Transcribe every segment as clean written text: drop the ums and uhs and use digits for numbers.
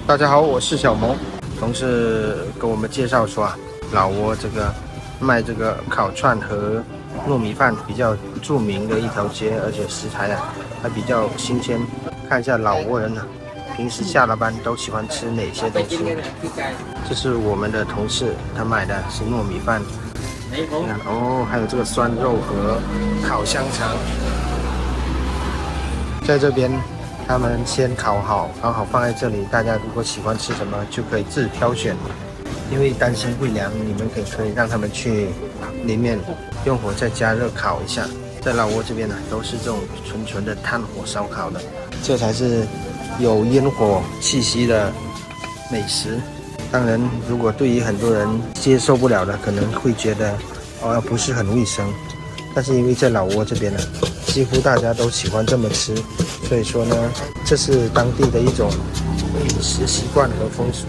大家好，我是小萌。同事跟我们介绍说啊，老挝这个卖这个烤串和糯米饭比较著名的一条街，而且食材啊还比较新鲜。看一下老挝人啊，平时下了班都喜欢吃哪些东西？这是我们的同事，他买的是糯米饭。你看哦，还有这个酸肉和烤香肠，在这边。他们先烤好放在这里，大家如果喜欢吃什么就可以自己挑选。因为担心会凉，你们可以让他们去里面用火再加热烤一下。在老挝这边呢，都是这种纯的炭火烧烤的，这才是有烟火气息的美食。当然，如果对于很多人接受不了的，可能会觉得不是很卫生。但是因为在老挝这边呢，几乎大家都喜欢这么吃，所以说呢，这是当地的一种饮食习惯和风俗。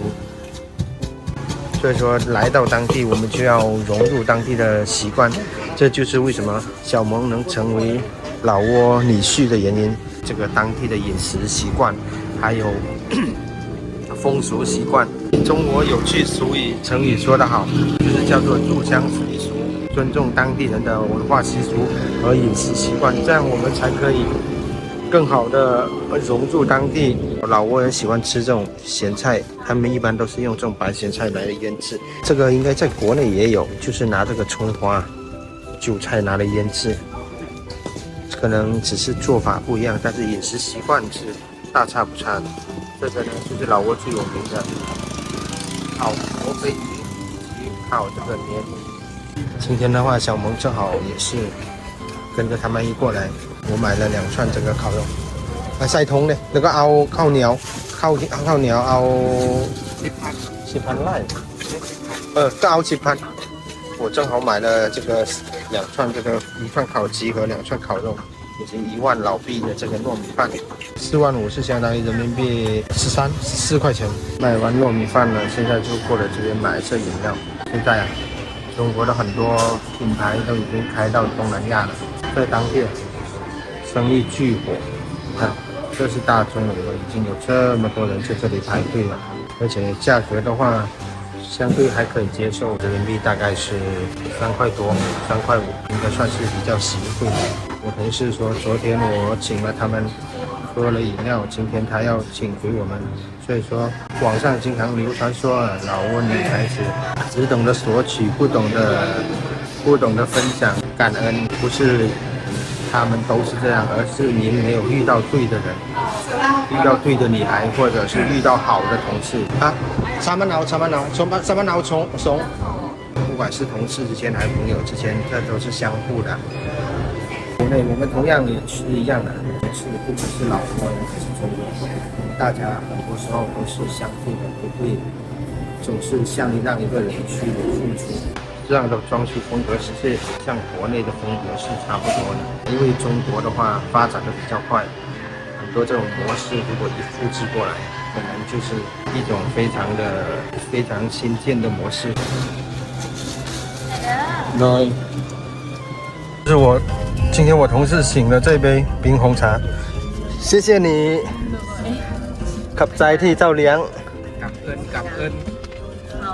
所以说来到当地，我们就要融入当地的习惯，这就是为什么小萌能成为老挝女婿的原因。这个当地的饮食习惯，还有风俗习惯。中国有句俗语成语说得好，就是叫做入乡随俗。尊重当地人的文化习俗和饮食习惯，这样我们才可以更好的融入当地。老挝人喜欢吃这种咸菜，他们一般都是用这种白咸菜来腌制。这个应该在国内也有，就是拿这个葱花、韭菜拿来腌制，可能只是做法不一样，但是饮食习惯是大差不差的。这个呢，就是老挝最有名的烤活飞鱼以及烤这个鲶鱼。今天的话，小萌正好也是跟着他们一过来，我買了2串這個烤肉。細桶呢，那個เอาข้าวเหนียวเอา10,000ไร่ก็เอา10,000。我正好买了这个2串这个1串烤雞和2串烤肉，以及1萬老幣的這個糯米飯，4.5萬是相當於人民幣14塊錢。買完糯米飯呢，現在就過來這邊買這飲料。現在啊，中国的很多品牌都已经开到东南亚了，在当地生意巨火。看，这是大中午的，已经有这么多人在这里排队了，而且价格的话，相对还可以接受，人民币大概是3块多、3块5，应该算是比较实惠。我同事说，昨天我请了他们喝了饮料，今天他要请给我们。所以说，网上经常流传说老挝女孩子只懂得索取，不懂得分享感恩，不是他们都是这样，而是您没有遇到对的人，遇到对的女孩，或者是遇到好的同事啊。三班脑虫，不管是同事之间还是朋友之间，这都是相互的。国内我们同样也是一样的，也是不管是老挝人还是中国人，大家很多时候都是相互的，不会总是向让一个人去付出。这样的装修风格是像国内的风格是差不多的，因为中国的话发展的比较快，很多这种模式如果一复制过来，可能就是一种非常新建的模式。对，就是今天我同事醒了这杯冰红茶，谢谢你。ขอบใจที่เจ้าเลี้ยงกับเอิญเรา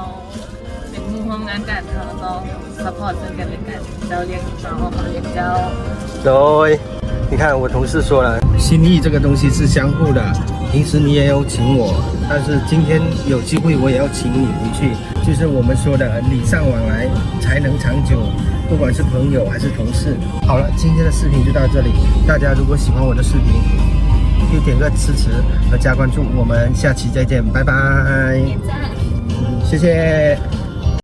เป็นผู้ร่วมงานกันเราต้องซัพพอร์ตซึ่งกันและกันเจ้าเลี้ยงเราเขาเลี้ยงเจ้า。对，你看我同事说了，心意这个东西是相互的，平时你也有请我，但是今天有机会我也要请你回去，就是我们说的礼尚往来才能长久，不管是朋友还是同事。好了，今天的视频就到这里，大家如果喜欢我的视频，就点个支持和加关注，我们下期再见，拜拜，谢谢。